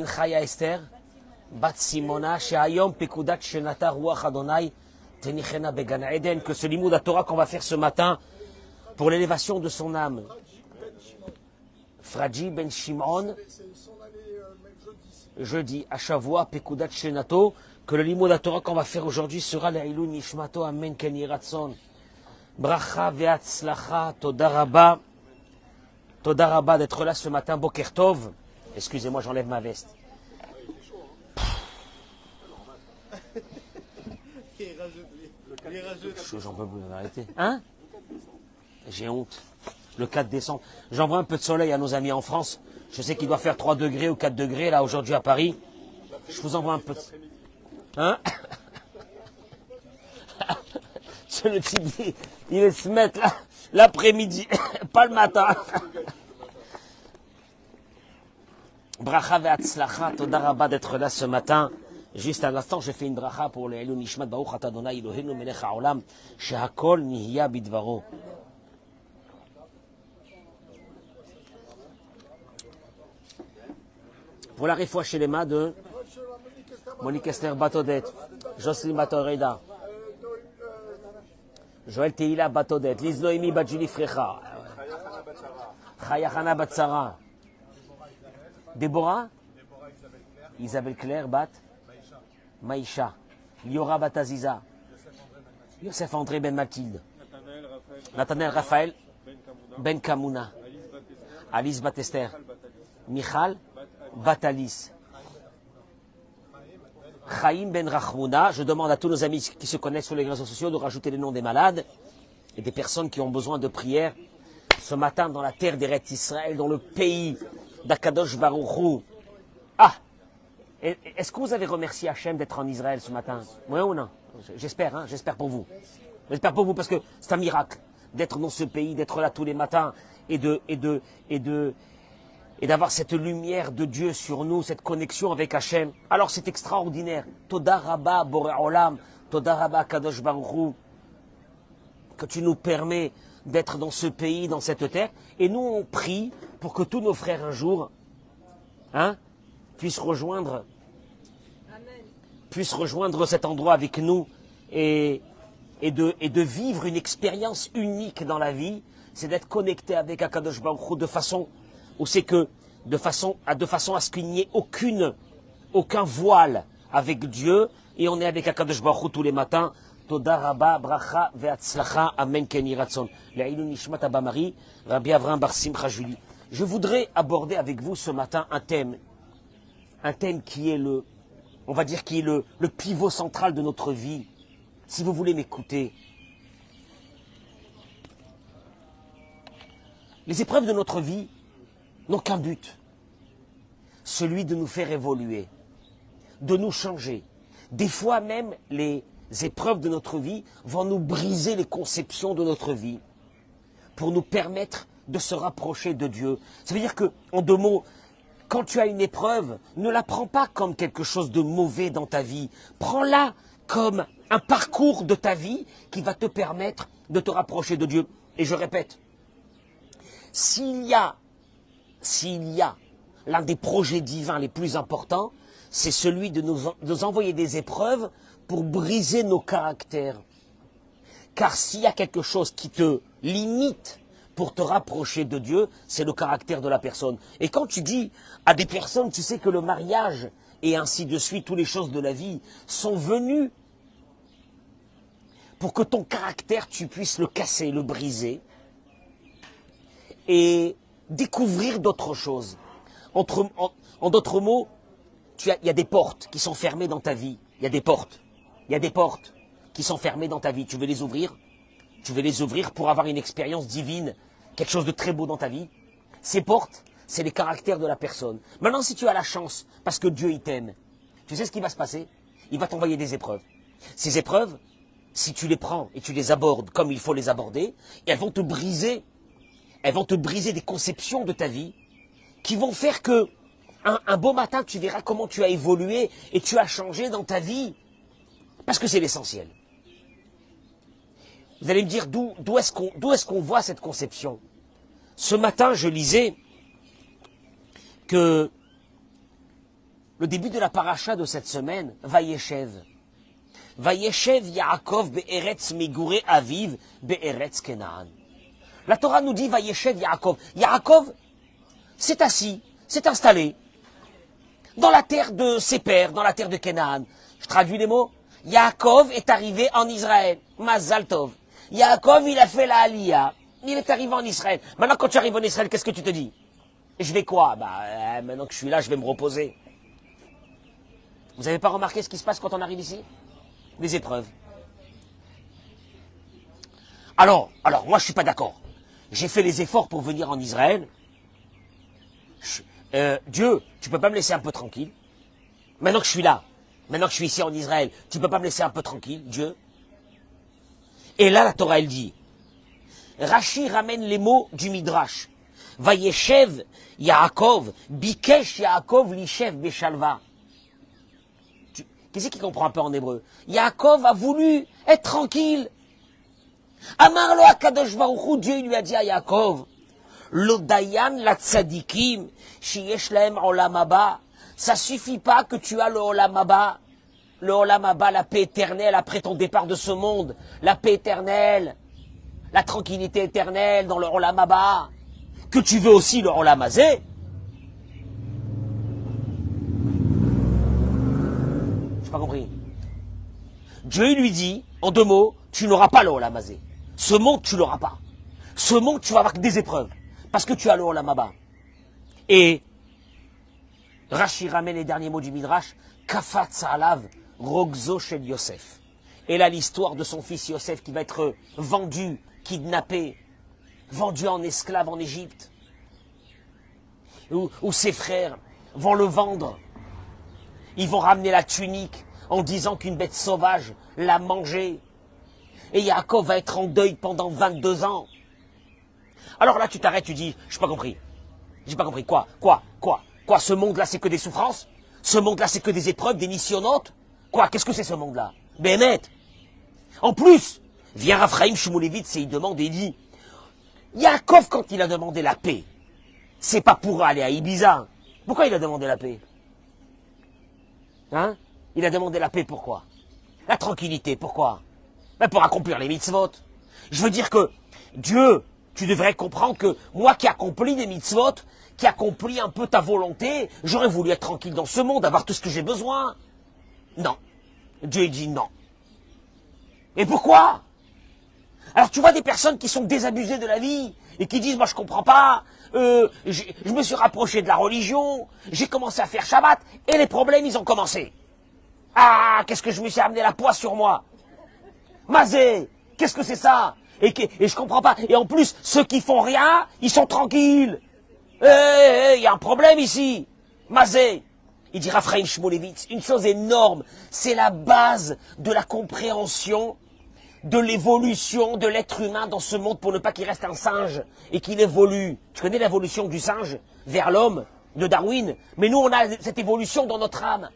Chaya Esther, Bat Simona, Sheayom Pekudat Shenata Ruach Adonai, Tenichena Began Eden, que ce limoud à Torah qu'on va faire ce matin pour l'élévation de son âme. Fradji Ben Shimon, jeudi, à Shavua Pekudat Shenato, que le limoud à Torah qu'on va faire aujourd'hui sera l'Ailou Nishmato, Amen Ken Yiratson. Bracha Ve'atzlacha, Toda Rabba d'être là ce matin, Boker Tov. Excusez-moi, j'enlève ma veste. J'en peux plus arrêter. Hein? J'ai honte. Le 4 décembre. J'envoie un peu de soleil à nos amis en France. Je sais qu'il doit faire 3 degrés ou 4 degrés là aujourd'hui à Paris. Je vous envoie un peu de... Hein? Le type, il va se mettre là l'après-midi, pas le matin. Bracha ve'atzlacha, toda rabba d'être là ce matin. Juste à l'instant, je fais une bracha pour le Elou Nishmat Baruch Ata Adonai Eloheinu Melech HaOlam, Shehakol Nihya Bidvaro. Pour la réfoua chez les mains de Monique Esther Batodet, Jocelyne Batoreda, Joël Teila Batodet, Liz Noémie Badjuli Frecha, Chayachana Batsara, Déborah, Isabelle Claire Bat, Maïcha, Liora Bataziza, Yosef André Ben Mathilde, Nathanaël Raphaël Ben Kamouna, Alice Batester, Michal Batalis, Chaim Ben Rachmouna. Je demande à tous nos amis qui se connaissent sur les réseaux sociaux de rajouter les noms des malades et des personnes qui ont besoin de prière ce matin dans la terre d'Eretz Israël, dans le pays d'Akadosh Baruch Hu. Ah! Est-ce que vous avez remercié Hachem d'être en Israël ce matin? Oui ou non? J'espère, hein, j'espère pour vous. J'espère pour vous parce que c'est un miracle d'être dans ce pays, d'être là tous les matins et d'avoir cette lumière de Dieu sur nous, cette connexion avec Hachem. Alors c'est extraordinaire. Toda Rabba Boré Olam, Toda Rabba Kadosh Baruch Hu, que tu nous permets d'être dans ce pays, dans cette terre. Et nous on prie pour que tous nos frères un jour puissent rejoindre cet endroit avec nous et de vivre une expérience unique dans la vie. C'est d'être connecté avec Akadosh Baruch Hu de façon où c'est que de façon à ce qu'il n'y ait aucun voile avec Dieu, et on est avec Akadosh Baruch Hu tous les matins. Toda Rabba, Bracha, Ve'atzlacha, Amen Ken Yiratson. L'Ailou Nishmat Abba Marie, Rabbi Avram Bar Simcha Julie. Je voudrais aborder avec vous ce matin un thème qui est le pivot central de notre vie. Si vous voulez m'écouter, les épreuves de notre vie n'ont qu'un but, celui de nous faire évoluer, de nous changer. Des fois même, les épreuves de notre vie vont nous briser les conceptions de notre vie pour nous permettre de se rapprocher de Dieu. Ça veut dire que, en 2 mots, quand tu as une épreuve, ne la prends pas comme quelque chose de mauvais dans ta vie. Prends-la comme un parcours de ta vie qui va te permettre de te rapprocher de Dieu. Et je répète, s'il y a l'un des projets divins les plus importants, c'est celui de nous envoyer des épreuves pour briser nos caractères. Car s'il y a quelque chose qui te limite pour te rapprocher de Dieu, c'est le caractère de la personne. Et quand tu dis à des personnes, tu sais que le mariage et ainsi de suite, toutes les choses de la vie sont venues pour que ton caractère, tu puisses le casser, le briser et découvrir d'autres choses. En d'autres mots, il y a des portes qui sont fermées dans ta vie. Il y a des portes qui sont fermées dans ta vie. Tu veux les ouvrir? Tu veux les ouvrir pour avoir une expérience divine, quelque chose de très beau dans ta vie. Ces portes, c'est les caractères de la personne. Maintenant, si tu as la chance, parce que Dieu il t'aime, tu sais ce qui va se passer? Il va t'envoyer des épreuves. Ces épreuves, si tu les prends et tu les abordes comme il faut les aborder, elles vont te briser des conceptions de ta vie qui vont faire que un beau matin, tu verras comment tu as évolué et tu as changé dans ta vie. Parce que c'est l'essentiel. Vous allez me dire d'où est-ce qu'on voit cette conception? Ce matin, je lisais que Le début de la paracha de cette semaine, Vayeshev. Vayeshev Yaakov be'eretz migure aviv be'eretz Kenaan. La Torah nous dit Vayeshev Yaakov. Yaakov s'est assis, s'est installé dans la terre de ses pères, dans la terre de Kenaan. Je traduis les mots. Yaakov est arrivé en Israël. Mazal Tov. Yaakov, il a fait la Aliyah. Il est arrivé en Israël. Maintenant, quand tu arrives en Israël, qu'est-ce que tu te dis? Je vais quoi? Maintenant que je suis là, je vais me reposer. Vous n'avez pas remarqué ce qui se passe quand on arrive ici? Des épreuves. Alors, moi je suis pas d'accord. J'ai fait les efforts pour venir en Israël. Dieu, tu peux pas me laisser un peu tranquille? Maintenant que je suis là, maintenant que je suis ici en Israël, tu peux pas me laisser un peu tranquille, Dieu? Et là, la Torah, elle dit, Rashi ramène les mots du Midrash. Vayeshev Yaakov, Bikesh Yaakov Lishev Beshalva. Qui c'est qui comprend un peu en hébreu? Yaakov a voulu être tranquille. Amar lo HaKadosh Baruch Hu, Dieu lui a dit à Yaakov, Lo dayan la tzadikim, sheyesh lahem olam haba. Ça suffit pas que tu as le olam haba. Le olam haba, la paix éternelle après ton départ de ce monde. La paix éternelle. La tranquillité éternelle dans le olam haba. Que tu veux aussi le olam hazé. Pas compris. Dieu lui dit, en deux mots, tu n'auras pas le olam hazé. Ce monde, tu l'auras pas. Ce monde, tu vas avoir des épreuves. Parce que tu as le olam haba. Et Rashi ramène les derniers mots du Midrash, Kafatz alav rogzo shel Yosef. Et là, l'histoire de son fils Yosef qui va être vendu, kidnappé, vendu en esclave en Égypte. Où ses frères vont le vendre. Ils vont ramener la tunique en disant qu'une bête sauvage l'a mangé. Et Yaakov va être en deuil pendant 22 ans. Alors là, tu t'arrêtes, tu dis, je n'ai pas compris. J'ai pas compris. Quoi, ce monde-là, c'est que des souffrances? Ce monde-là, c'est que des épreuves, des missionnautes? Quoi, qu'est-ce que c'est ce monde-là? Bémet. En plus, vient Raphaïm Shmulevitz et il demande et il dit, Yaakov, quand il a demandé la paix, c'est pas pour aller à Ibiza. Pourquoi il a demandé la paix? Hein? Il a demandé la paix, pourquoi? La tranquillité, pourquoi? Ben pour accomplir les mitzvot. Je veux dire que Dieu, tu devrais comprendre que moi qui accomplis des mitzvot, qui accomplis un peu ta volonté, j'aurais voulu être tranquille dans ce monde, avoir tout ce que j'ai besoin. Non. Dieu dit non. Et pourquoi? Alors tu vois des personnes qui sont désabusées de la vie et qui disent, moi je comprends pas, je me suis rapproché de la religion, j'ai commencé à faire Shabbat et les problèmes ils ont commencé. Ah, qu'est-ce que je me suis amené la poisse sur moi? Mazé, qu'est-ce que c'est ça? Et je comprends pas. Et en plus, ceux qui font rien, ils sont tranquilles. Il y a un problème ici. Mazé. Il dit Raphaïm Shmulevitz, une chose énorme, c'est la base de la compréhension de l'évolution de l'être humain dans ce monde pour ne pas qu'il reste un singe et qu'il évolue. Tu connais l'évolution du singe vers l'homme de Darwin? Mais nous, on a cette évolution dans notre âme.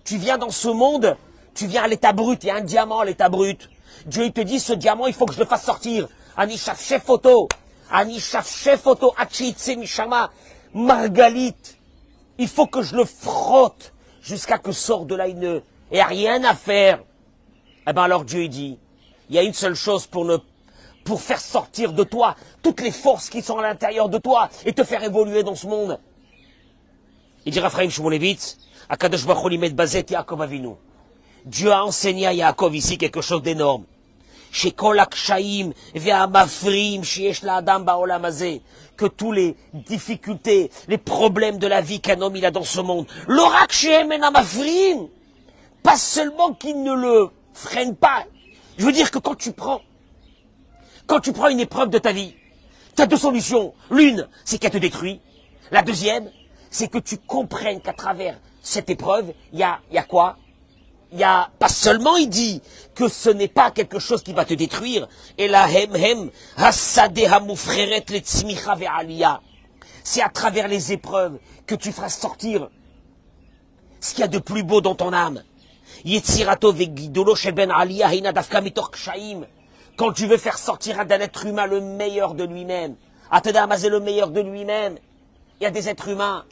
Tu viens dans ce monde, tu viens à l'état brut, il y a un diamant à l'état brut. Dieu il te dit, ce diamant, il faut que je le fasse sortir. Anishaf chef photo, Achitse Mishama, Margalit. Il faut que je le frotte jusqu'à que sorte de là il n'y a rien à faire. Eh bien alors Dieu il dit, il y a une seule chose pour faire sortir de toi toutes les forces qui sont à l'intérieur de toi et te faire évoluer dans ce monde. Il dit Raphaïm Shmulevitz, Akadosh Baruch Hu limed bazet Yaakov Avinu. Dieu a enseigné à Yaakov ici quelque chose d'énorme. Chez Kol HaKshaim ve'amafrim sheyesh la'adam ba'olam hazeh, que tous les difficultés, les problèmes de la vie qu'un homme il a dans ce monde, lo rak shehem en amafrim, pas seulement qu'il ne le freine pas. Je veux dire que quand tu prends une épreuve de ta vie, tu as deux solutions. L'une, c'est qu'elle te détruit. La deuxième, c'est que tu comprennes qu'à travers cette épreuve, il y a quoi? Il y a, pas seulement il dit que ce n'est pas quelque chose qui va te détruire, et la c'est à travers les épreuves que tu feras sortir ce qu'il y a de plus beau dans ton âme. Quand tu veux faire sortir d'un être humain le meilleur de lui-même, le meilleur de lui-même, il y a des êtres humains,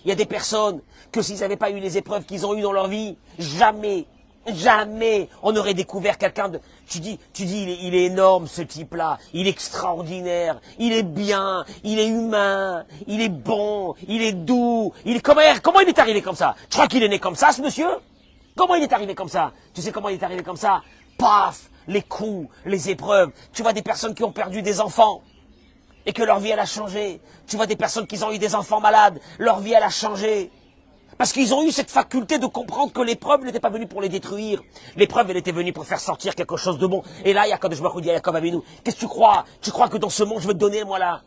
Il y a des personnes que s'ils n'avaient pas eu les épreuves qu'ils ont eues dans leur vie, jamais, jamais on aurait découvert quelqu'un de... Tu dis il est énorme ce type-là, il est extraordinaire, il est bien, il est humain, il est bon, il est doux, comment il est arrivé comme ça? Tu crois qu'il est né comme ça, ce monsieur? Comment il est arrivé comme ça? Tu sais comment il est arrivé comme ça? Paf, les coups, les épreuves. Tu vois des personnes qui ont perdu des enfants et que leur vie elle a changé. Tu vois des personnes qui ont eu des enfants malades, leur vie elle a changé. Parce qu'ils ont eu cette faculté de comprendre que l'épreuve n'était pas venue pour les détruire. L'épreuve, elle était venue pour faire sortir quelque chose de bon. Et là, il y a Kadosh Baruch Hu dit à Yaakov Avinu, qu'est-ce que tu crois? Tu crois que dans ce monde, je vais te donner, moi, la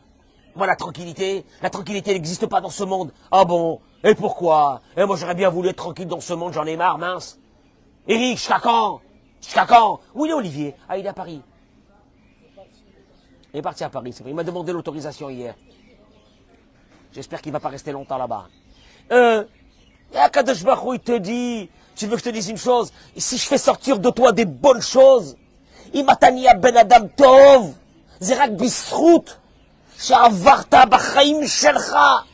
tranquillité? La tranquillité n'existe pas dans ce monde. Ah bon? Et pourquoi? Et moi, j'aurais bien voulu être tranquille dans ce monde, j'en ai marre, mince. Eric, jusqu'à quand? Jusqu'à quand? Où il est Olivier? Ah, il est à Paris. Il est parti à Paris, c'est vrai. Il m'a demandé l'autorisation hier. J'espère qu'il ne va pas rester longtemps là-bas. Kadosh Baruch Hu, il te dit, tu veux que je te dise une chose? Si je fais sortir de toi des bonnes choses, Imatania ben Adam Tov, Zerak Bisrout, Sha'avarta Bachaim Shelcha,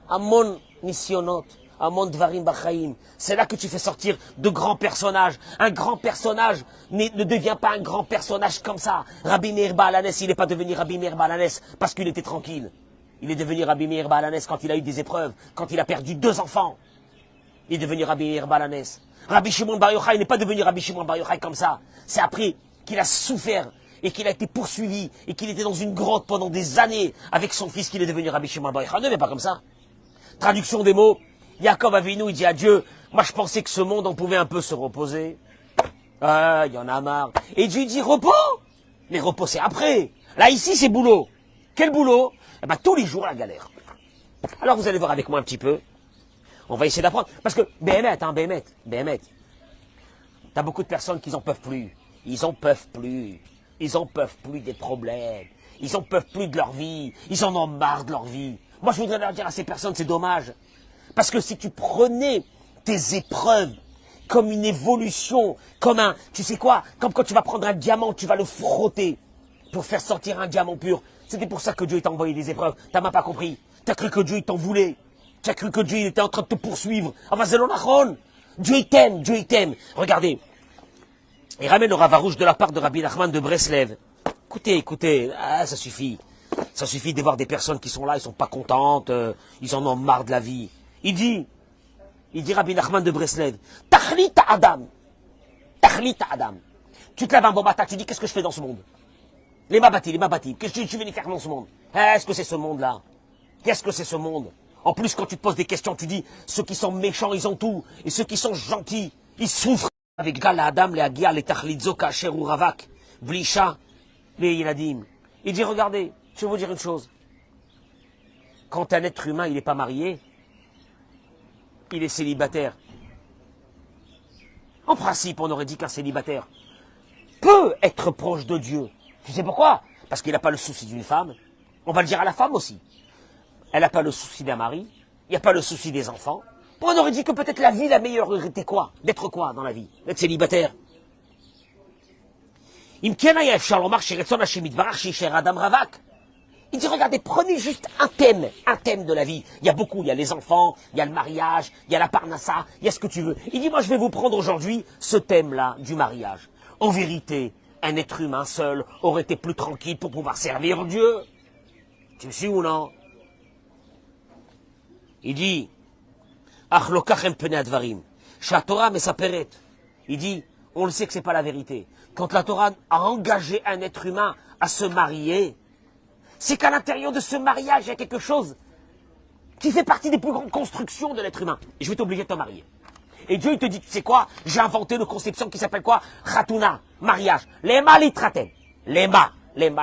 Amon Nisionot, Amon Dvarim Bachaim. C'est là que tu fais sortir de grands personnages. Un grand personnage ne devient pas un grand personnage comme ça. Rabbi Meir Baal HaNes, il n'est pas devenu Rabbi Meir Baal HaNes parce qu'il était tranquille. Il est devenu Rabbi Meir Baal HaNes quand il a eu des épreuves, quand il a perdu 2 enfants. Il est devenu Rabbi Meir Baal HaNes. Rabbi Shimon Bar Yochai n'est pas devenu Rabbi Shimon Bar Yochai comme ça. C'est après qu'il a souffert et qu'il a été poursuivi et qu'il était dans une grotte pendant des années avec son fils qu'il est devenu Rabbi Shimon Bar Yochai. Ne devient pas comme ça. Traduction des mots. Yaakov Avinu, il dit à Dieu, moi je pensais que ce monde, on pouvait un peu se reposer. Ah, il y en a marre. Et Dieu dit, repos? Mais repos, c'est après. Là, ici, c'est boulot. Quel boulot? Eh ben, tous les jours, la galère. Alors, vous allez voir avec moi un petit peu. On va essayer d'apprendre. Parce que, Béhémet, t'as beaucoup de personnes qui n'en peuvent plus. Ils en peuvent plus. Ils en peuvent plus des problèmes. Ils en peuvent plus de leur vie. Ils en ont marre de leur vie. Moi, je voudrais leur dire à ces personnes, c'est dommage. Parce que si tu prenais tes épreuves comme une évolution, comme un, tu sais quoi, comme quand tu vas prendre un diamant, tu vas le frotter pour faire sortir un diamant pur. C'était pour ça que Dieu t'a envoyé des épreuves. T'as même pas compris. T'as cru que Dieu t'en voulait. T'as cru que Dieu était en train de te poursuivre. Enfin, c'est l'onachon. Dieu il t'aime, Dieu il t'aime. Regardez. Il ramène le ravarouche de la part de Rabbi Nachman de Breslev. Écoutez, ah, ça suffit. Ça suffit de voir des personnes qui sont là, ils sont pas contentes, ils en ont marre de la vie. Il dit Rabbi Nachman de Breslev, Tachlit Adam. Tu te lèves un bon matin, tu dis, qu'est-ce que je fais dans ce monde? Les mabati, qu'est-ce que tu veux faire dans ce monde? Est-ce que c'est ce monde-là? Qu'est-ce que c'est ce monde? En plus, quand tu te poses des questions, tu dis, ceux qui sont méchants, ils ont tout. Et ceux qui sont gentils, ils souffrent. Avec Gala Adam, les Agia, les Tachlit Zoka, Cherou Ravak, Blisha, les Yiladim. Il dit, regardez, je vais vous dire une chose. Quand un être humain, il n'est pas marié, il est célibataire. En principe, on aurait dit qu'un célibataire peut être proche de Dieu. Tu sais pourquoi? Parce qu'il n'a pas le souci d'une femme. On va le dire à la femme aussi. Elle n'a pas le souci d'un mari. Il n'y a pas le souci des enfants. On aurait dit que peut-être la vie, la meilleure, était quoi? D'être quoi dans la vie? D'être célibataire. Il dit, regardez, prenez juste un thème de la vie. Il y a beaucoup, il y a les enfants, il y a le mariage, il y a la parnassa, il y a ce que tu veux. Il dit, moi je vais vous prendre aujourd'hui ce thème-là du mariage. En vérité, un être humain seul aurait été plus tranquille pour pouvoir servir Dieu. Tu me suis ou non? Il dit, il dit, on le sait que c'est pas la vérité. Quand la Torah a engagé un être humain à se marier, c'est qu'à l'intérieur de ce mariage, il y a quelque chose qui fait partie des plus grandes constructions de l'être humain. Et je vais t'obliger de te marier. Et Dieu, il te dit, tu sais quoi? J'ai inventé une conception qui s'appelle quoi? Khatuna, mariage. Lema litraten. Lema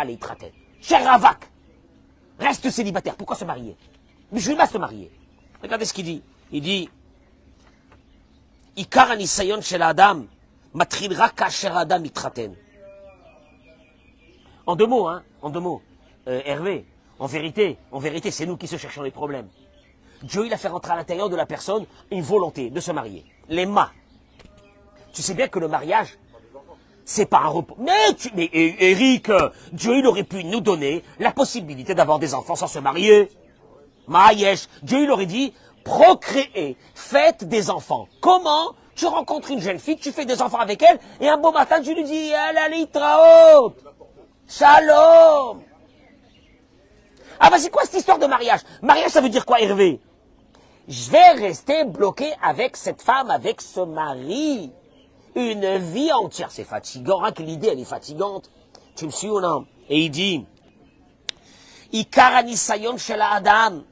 litraten. Cher Ravak. Reste célibataire. Pourquoi se marier? Mais je vais pas se marier. Regardez ce qu'il dit. Il dit, Ikar anisayon shel Adam, matrilra kasher Adam itraten. En deux mots, Hervé, en vérité, c'est nous qui se cherchons les problèmes. Dieu, il a fait rentrer à l'intérieur de la personne une volonté de se marier. Les ma. Tu sais bien que le mariage, c'est pas un repos. Mais Eric, Dieu, il aurait pu nous donner la possibilité d'avoir des enfants sans se marier. Ma'ayesh. Dieu, il aurait dit, procréez, faites des enfants. Comment? Tu rencontres une jeune fille, tu fais des enfants avec elle, et un beau matin, tu lui dis, allez, traot, shalom. Ah bah c'est quoi cette histoire de mariage? Mariage, ça veut dire quoi, Hervé? Je vais rester bloqué avec cette femme, avec ce mari, une vie entière. C'est fatigant, hein, que l'idée, elle est fatigante. Tu me suis ou non? Et il dit, Ikara nisayon shel Adam.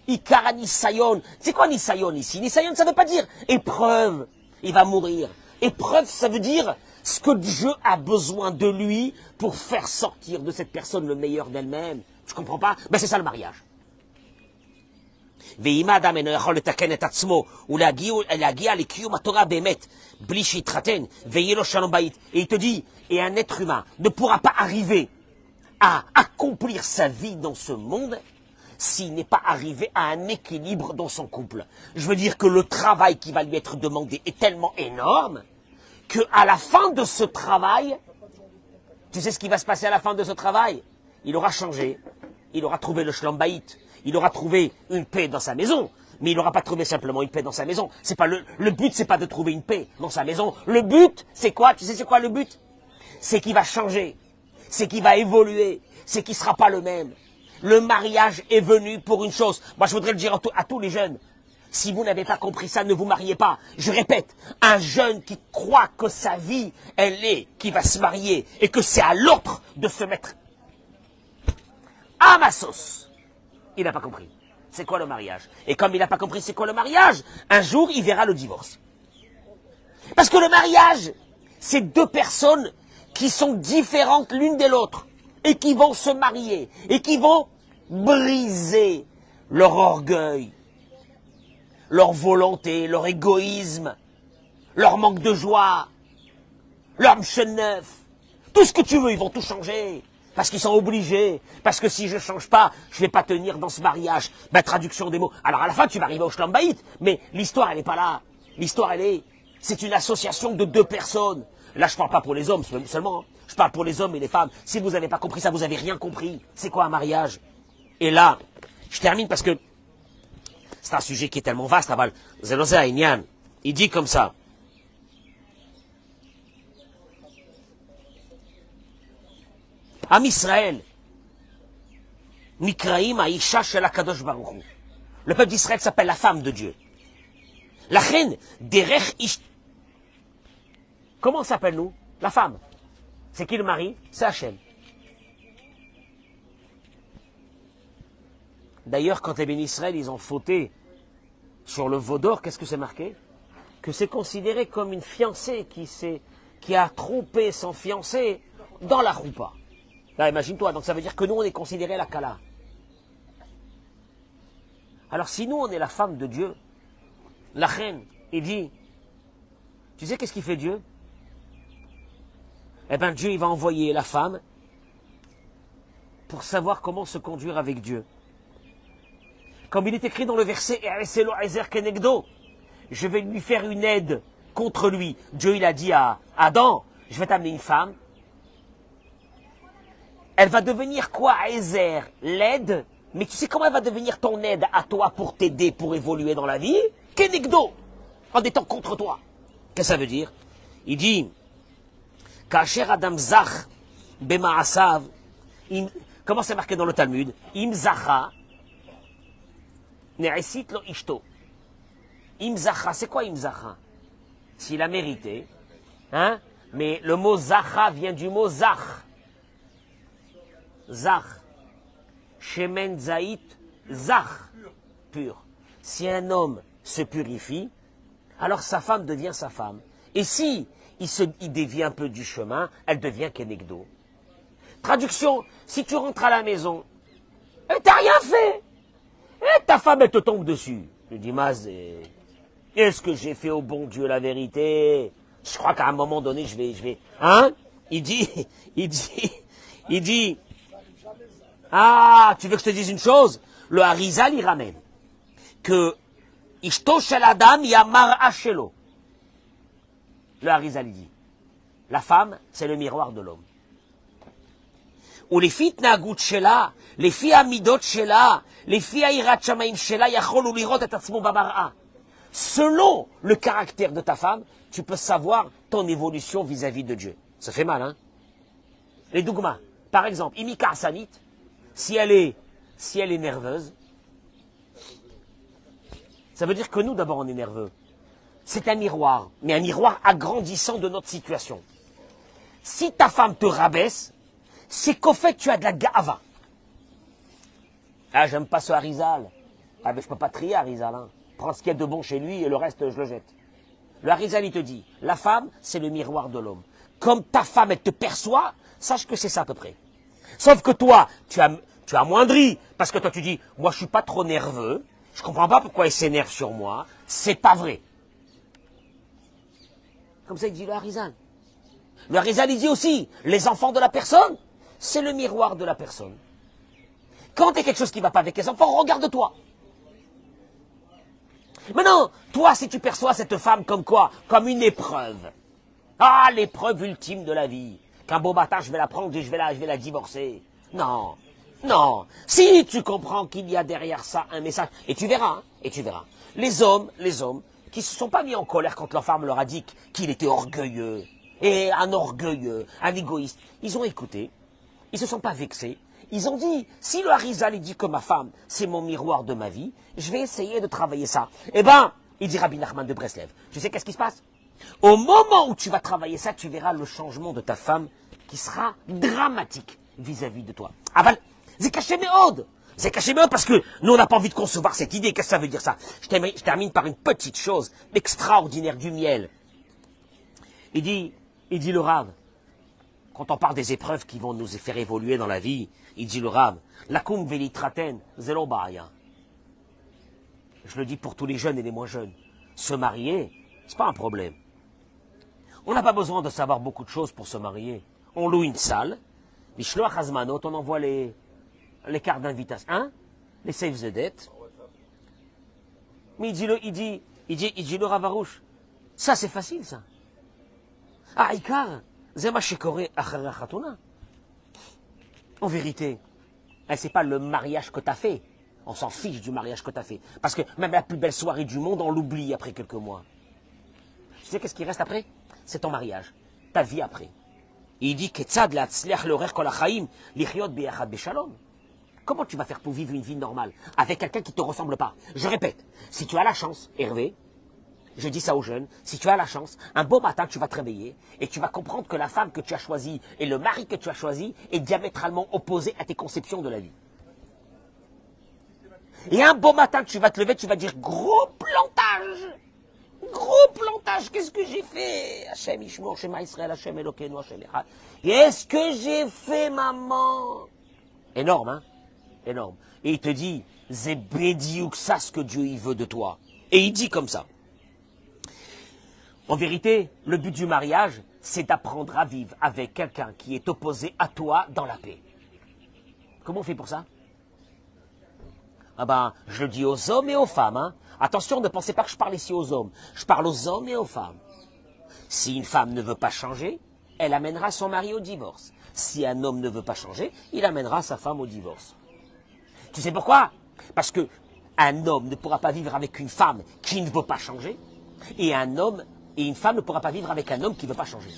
Ikara nisayon. C'est quoi nisayon ici? Nisayon, ça veut pas dire épreuve. Il va mourir. Épreuve, ça veut dire ce que Dieu a besoin de lui pour faire sortir de cette personne le meilleur d'elle-même. Tu comprends pas? Ben c'est ça le mariage. Et il te dit, et un être humain ne pourra pas arriver à accomplir sa vie dans ce monde s'il n'est pas arrivé à un équilibre dans son couple. Je veux dire que le travail qui va lui être demandé est tellement énorme qu'à la fin de ce travail, tu sais ce qui va se passer à la fin de ce travail? Il aura changé, il aura trouvé le shalom bayit, il aura trouvé une paix dans sa maison, mais il n'aura pas trouvé simplement une paix dans sa maison. C'est pas le but, c'est pas de trouver une paix dans sa maison. Le but, c'est quoi? Tu sais c'est quoi le but? C'est qu'il va changer, c'est qu'il va évoluer, c'est qu'il sera pas le même. Le mariage est venu pour une chose. Moi, je voudrais le dire à tous les jeunes. Si vous n'avez pas compris ça, ne vous mariez pas. Je répète, un jeune qui croit que sa vie, elle est, qui va se marier, et que c'est à l'autre de se mettre à ma sauce, il n'a pas compris. C'est quoi le mariage? Et comme il n'a pas compris c'est quoi le mariage, un jour, il verra le divorce. Parce que le mariage, c'est deux personnes qui sont différentes l'une de l'autre, et qui vont se marier, et qui vont briser leur orgueil, leur volonté, leur égoïsme, leur manque de joie, leur mcheneuf, tout ce que tu veux, ils vont tout changer. Parce qu'ils sont obligés. Parce que si je change pas, je vais pas tenir dans ce mariage. Ben, traduction des mots. Alors à la fin, tu vas arriver au Shalom Bayit. Mais l'histoire, elle est pas là. L'histoire, c'est une association de deux personnes. Là, je parle pas pour les hommes seulement. Hein. Je parle pour les hommes et les femmes. Si vous n'avez pas compris ça, vous avez rien compris. C'est quoi un mariage? Et là, je termine parce que c'est un sujet qui est tellement vaste. Zelozé Inyan, il dit comme ça. Am Israël, Nikraim Aisha Shel HaKadosh Baruch Hu. Le peuple d'Israël s'appelle la femme de Dieu. La reine Derech Ish. Comment s'appelle-nous? La femme. C'est qui le mari? C'est Hachem. D'ailleurs, quand les bénis Israël, ils ont fauté sur le veau d'or, qu'est-ce que c'est marqué? Que c'est considéré comme une fiancée qui a trompé son fiancé dans la roupa. Là, imagine-toi, donc ça veut dire que nous, on est considéré la Kala. Alors, si nous, on est la femme de Dieu, la reine, il dit, tu sais qu'est-ce qu'il fait Dieu? Eh bien, Dieu, il va envoyer la femme pour savoir comment se conduire avec Dieu. Comme il est écrit dans le verset, je vais lui faire une aide contre lui. Dieu, il a dit à Adam, je vais t'amener une femme. Elle va devenir quoi, Ezer? L'aide. Mais tu sais comment elle va devenir ton aide à toi pour t'aider, pour évoluer dans la vie? Kenegdo, en étant contre toi. Qu'est-ce que ça veut dire? Il dit, Kacher Adam Zach, Bemaasav, comment c'est marqué dans le Talmud? Im Zacha, Neresit lo Ishto. Im Zacha, c'est quoi Im Zacha? S'il a mérité, hein? Mais le mot Zacha vient du mot Zach. Zach. Shemen Zaït, Zach. Pur. Si un homme se purifie, alors sa femme devient sa femme. Et si il dévie un peu du chemin, elle devient Kenegdo. Traduction, si tu rentres à la maison, et t'as rien fait, et ta femme, elle te tombe dessus. Je dis, est-ce que j'ai fait au bon Dieu la vérité? Je crois qu'à un moment donné, je vais, hein? Il dit, ah, tu veux que je te dise une chose? Le Harizal, il ramène que Ishto shel Adam yamar ashelo. Le Harizal, il dit, la femme, c'est le miroir de l'homme. ולפי התנהגות שלה, לפי המידות שלה, לפי היראת שמיים שלה, יכול הוא לראות את עצמו במראה. Selon le caractère de ta femme, tu peux savoir ton évolution vis-à-vis de Dieu. Ça fait mal, hein? Les dougmas. Par exemple, Imika Hassanit, si elle est nerveuse, ça veut dire que nous, d'abord, on est nerveux. C'est un miroir, mais un miroir agrandissant de notre situation. Si ta femme te rabaisse, c'est qu'au fait, tu as de la gava. Ah, j'aime pas ce Harizal. Ah, mais je peux pas trier Harizal, hein. Prends ce qu'il y a de bon chez lui et le reste, je le jette. Le Harizal, il te dit, la femme, c'est le miroir de l'homme. Comme ta femme, elle te perçoit, sache que c'est ça à peu près. Sauf que toi, tu as amoindri, parce que toi, tu dis, moi, je suis pas trop nerveux, je comprends pas pourquoi il s'énerve sur moi, c'est pas vrai. Comme ça, il dit le Harizal. Le Harizal, il dit aussi, les enfants de la personne, c'est le miroir de la personne. Quand il y a quelque chose qui ne va pas avec les enfants, regarde-toi. Maintenant, toi, si tu perçois cette femme comme quoi? Comme une épreuve. Ah, l'épreuve ultime de la vie. Qu'un beau matin, je vais la prendre et je vais la divorcer. Non, non. Si tu comprends qu'il y a derrière ça un message, et tu verras, hein, et tu verras. Les hommes, qui se sont pas mis en colère quand leur femme leur a dit qu'il était orgueilleux, et un orgueilleux, un égoïste, ils ont écouté, ils se sont pas vexés. Ils ont dit, si le Harizal, il dit que ma femme, c'est mon miroir de ma vie, je vais essayer de travailler ça. Eh ben, il dit Rabbi Nachman de Breslev, tu sais qu'est-ce qui se passe? Au moment où tu vas travailler ça, tu verras le changement de ta femme qui sera dramatique vis-à-vis de toi. Aval, c'est caché méode. C'est caché méode parce que nous, on n'a pas envie de concevoir cette idée. Qu'est-ce que ça veut dire ça? Je termine par une petite chose extraordinaire du miel. Il dit le Rav, quand on parle des épreuves qui vont nous faire évoluer dans la vie, il dit le Rav, lakum velitraten zelo ba'aya. Je le dis pour tous les jeunes et les moins jeunes. Se marier, c'est pas un problème. On n'a pas besoin de savoir beaucoup de choses pour se marier. On loue une salle, les shloach hazmanot, on envoie les cartes d'invitation, hein, les save the date. Mais il dit le Rav Arush, ça c'est facile ça. Ah, Ikar, zema shekore achara chatuna. En vérité, c'est pas le mariage que tu as fait. On s'en fiche du mariage que tu as fait. Parce que même la plus belle soirée du monde, on l'oublie après quelques mois. Tu sais qu'est-ce qui reste après? C'est ton mariage, ta vie après. Et il dit comment tu vas faire pour vivre une vie normale avec quelqu'un qui ne te ressemble pas? Je répète, si tu as la chance, Hervé, je dis ça aux jeunes, si tu as la chance, un beau matin tu vas te réveiller et tu vas comprendre que la femme que tu as choisie et le mari que tu as choisi est diamétralement opposé à tes conceptions de la vie. Et un beau matin tu vas te lever, tu vas dire gros plantage. Gros plantage, qu'est-ce que j'ai fait? Hachem Ishmor, Shema Israël, Hachem Elokeinu, Hachem Echad. Qu'est-ce que j'ai fait, maman? Énorme, hein? Énorme. Et il te dit, c'est bédiouk ça ce que Dieu il veut de toi. Et il dit comme ça. En vérité, le but du mariage, c'est d'apprendre à vivre avec quelqu'un qui est opposé à toi dans la paix. Comment on fait pour ça? Ah ben, je le dis aux hommes et aux femmes, hein. Attention, ne pensez pas que je parle ici aux hommes. Je parle aux hommes et aux femmes. Si une femme ne veut pas changer, elle amènera son mari au divorce. Si un homme ne veut pas changer, il amènera sa femme au divorce. Tu sais pourquoi? Parce que un homme ne pourra pas vivre avec une femme qui ne veut pas changer, et une femme ne pourra pas vivre avec un homme qui ne veut pas changer.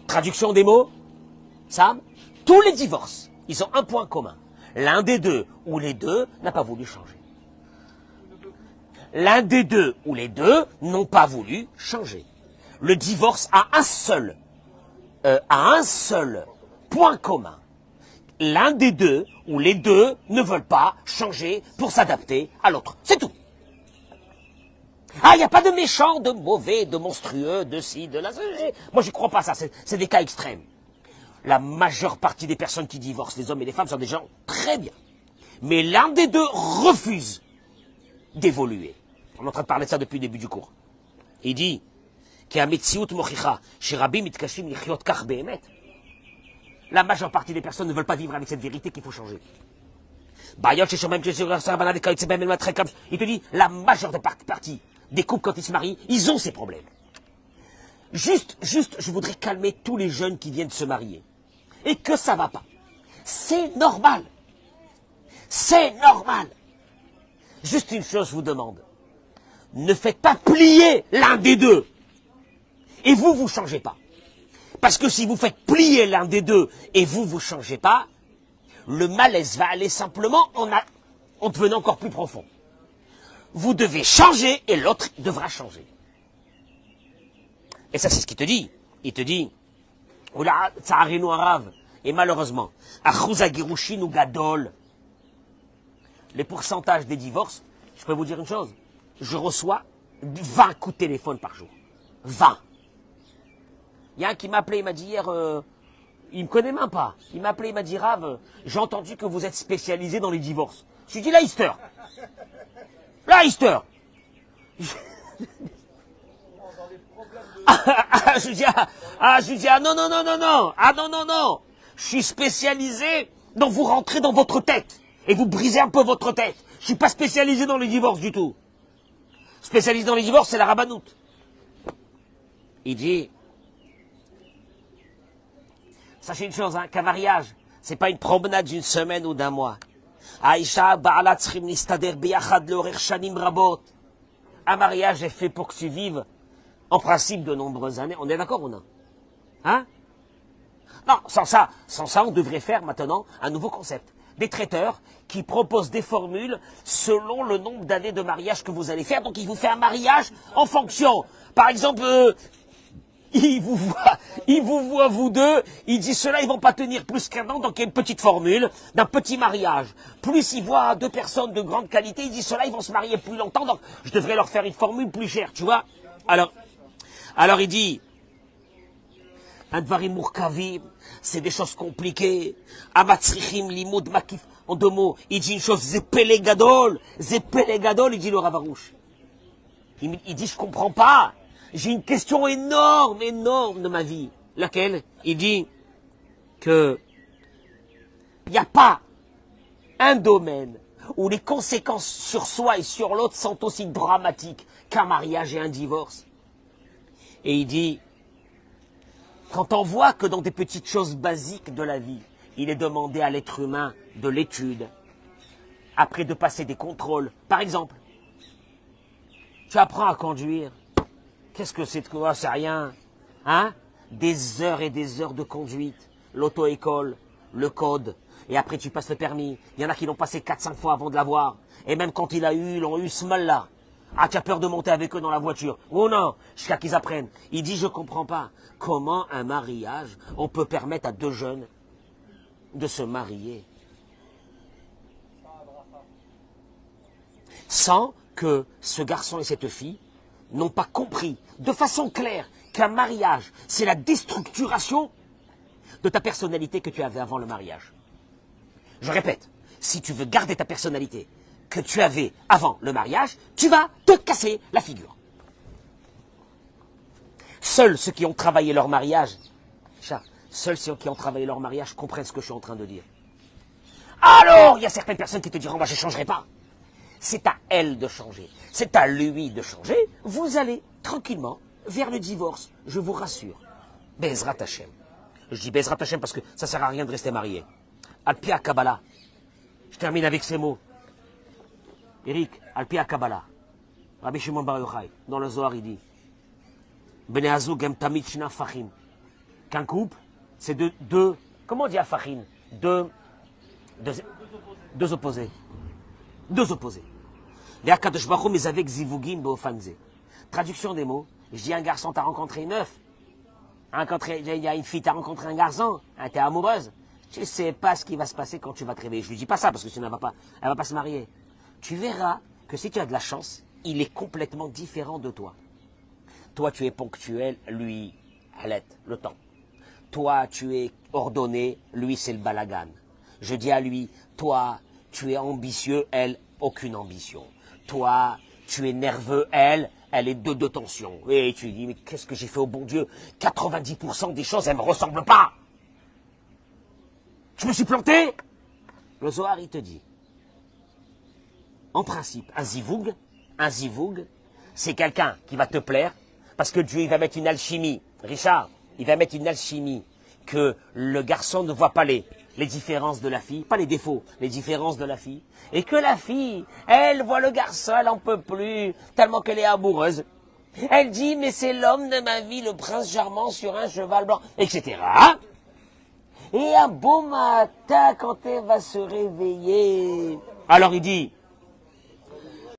Traduction des mots, Sam, tous les divorces, ils ont un point commun. L'un des deux ou les deux n'a pas voulu changer. L'un des deux ou les deux n'ont pas voulu changer. Le divorce a un seul point commun. L'un des deux ou les deux ne veulent pas changer pour s'adapter à l'autre. C'est tout. Ah, il n'y a pas de méchant, de mauvais, de monstrueux, de ci, de là. Moi, je ne crois pas à ça. C'est des cas extrêmes. La majeure partie des personnes qui divorcent, les hommes et les femmes, sont des gens très bien. Mais l'un des deux refuse d'évoluer. On est en train de parler de ça depuis le début du cours. Il dit la majeure partie des personnes ne veulent pas vivre avec cette vérité qu'il faut changer. Il te dit, la majeure partie des couples, quand ils se marient, ils ont ces problèmes. Juste, je voudrais calmer tous les jeunes qui viennent se marier. Et que ça va pas. C'est normal. C'est normal. Juste une chose, je vous demande. Ne faites pas plier l'un des deux. Et vous, vous changez pas. Parce que si vous faites plier l'un des deux et vous changez pas, le malaise va aller simplement en devenant encore plus profond. Vous devez changer et l'autre devra changer. Et ça, c'est ce qu'il te dit. Il te dit, Oula, tsarinu arav. Et malheureusement, achouza girushin ou gadol. Les pourcentages des divorces, je peux vous dire une chose. Je reçois 20 coups de téléphone par jour. 20. Il y a un qui m'a appelé, il m'a dit hier, il me connaît même pas. Il m'a appelé, il m'a dit, Rav, j'ai entendu que vous êtes spécialisé dans les divorces. Je lui ai dit, Leister. Leister. Je lui dis, non. Ah non. Je suis spécialisé dans vous rentrer dans votre tête. Et vous brisez un peu votre tête. Je suis pas spécialisé dans les divorces du tout. Spécialisé dans les divorces, c'est la rabanoute. Il dit, sachez une chose, qu'un mariage, c'est pas une promenade d'une semaine ou d'un mois. Aïcha, Ba'ala tzrim nistader biyachad leorer shanim rabot. Un mariage est fait pour que tu vives, en principe, de nombreuses années. On est d'accord ou non? Hein? Non, sans ça, on devrait faire maintenant un nouveau concept. Des traiteurs qui proposent des formules selon le nombre d'années de mariage que vous allez faire. Donc, il vous fait un mariage en fonction. Par exemple, il vous voit vous deux, il dit ceux-là ils vont pas tenir plus qu'un an, donc il y a une petite formule d'un petit mariage. Plus il voit deux personnes de grande qualité, il dit ceux-là ils vont se marier plus longtemps, donc je devrais leur faire une formule plus chère, tu vois. Alors il dit, Advarim murkavim, c'est des choses compliquées. Amatzrichim limud makif. En deux mots, il dit une chose, zepele gadol, il dit le Ravarouche. Il dit je comprends pas. J'ai une question énorme de ma vie. Laquelle? Il dit que il n'y a pas un domaine où les conséquences sur soi et sur l'autre sont aussi dramatiques qu'un mariage et un divorce. Et il dit, quand on voit que dans des petites choses basiques de la vie, il est demandé à l'être humain de l'étude, après de passer des contrôles. Par exemple, tu apprends à conduire. Qu'est-ce que c'est de quoi? C'est rien. Hein? Des heures et des heures de conduite. L'auto-école, le code. Et après, tu passes le permis. Il y en a qui l'ont passé 4-5 fois avant de l'avoir. Et même quand ils l'ont eu ce mal-là. Ah, tu as peur de monter avec eux dans la voiture. Oh non, jusqu'à qu'ils apprennent. Il dit, je comprends pas. Comment un mariage, on peut permettre à deux jeunes de se marier sans que ce garçon et cette fille n'ont pas compris de façon claire qu'un mariage, c'est la déstructuration de ta personnalité que tu avais avant le mariage. Je répète, si tu veux garder ta personnalité que tu avais avant le mariage, tu vas te casser la figure. Seuls ceux qui ont travaillé leur mariage, seuls ceux qui ont travaillé leur mariage comprennent ce que je suis en train de dire. Alors, il y a certaines personnes qui te diront, moi je ne changerai pas. C'est à elle de changer. C'est à lui de changer. Vous allez tranquillement vers le divorce. Je vous rassure. Bezrat Hashem. Je dis Bezrat Hashem parce que ça ne sert à rien de rester marié. Al-Pi Kabbalah. Je termine avec ces mots. Eric, Al-Pi Kabbalah. Rabbi Shimon Bar Yochai. Dans le Zohar, il dit Bnei Azug em tamid shna fachim. Qu'un couple, c'est deux. Comment on dit afachim? Deux opposés. Deux opposés. Les Akadosh Baruch Hu mais avec zivugim beofanze. Traduction des mots. Je dis un garçon, t'as rencontré une meuf. Il y a une fille, t'as rencontré un garçon. T'es amoureuse. Tu sais pas ce qui va se passer quand tu vas te réveiller. Je lui dis pas ça parce que sinon elle va pas se marier. Tu verras que si tu as de la chance, il est complètement différent de toi. Toi, tu es ponctuel, lui, le temps. Toi, tu es ordonné, lui, c'est le balagan. Je dis à lui, toi, tu es ambitieux, elle, aucune ambition. Toi, tu es nerveux, elle est de tension. Et tu dis, mais qu'est-ce que j'ai fait au bon Dieu? 90% des choses, elles ne me ressemblent pas. Je me suis planté. Le Zohar, il te dit, en principe, un zivoug, c'est quelqu'un qui va te plaire, Parce que Dieu, il va mettre une alchimie. Richard, il va mettre une alchimie que le garçon ne voit pas les différences de la fille, pas les défauts, les différences de la fille. Et que la fille, elle voit le garçon, elle en peut plus, tellement qu'elle est amoureuse. Elle dit, mais c'est l'homme de ma vie, le prince charmant sur un cheval blanc, etc. Et un beau matin, quand elle va se réveiller, alors il dit,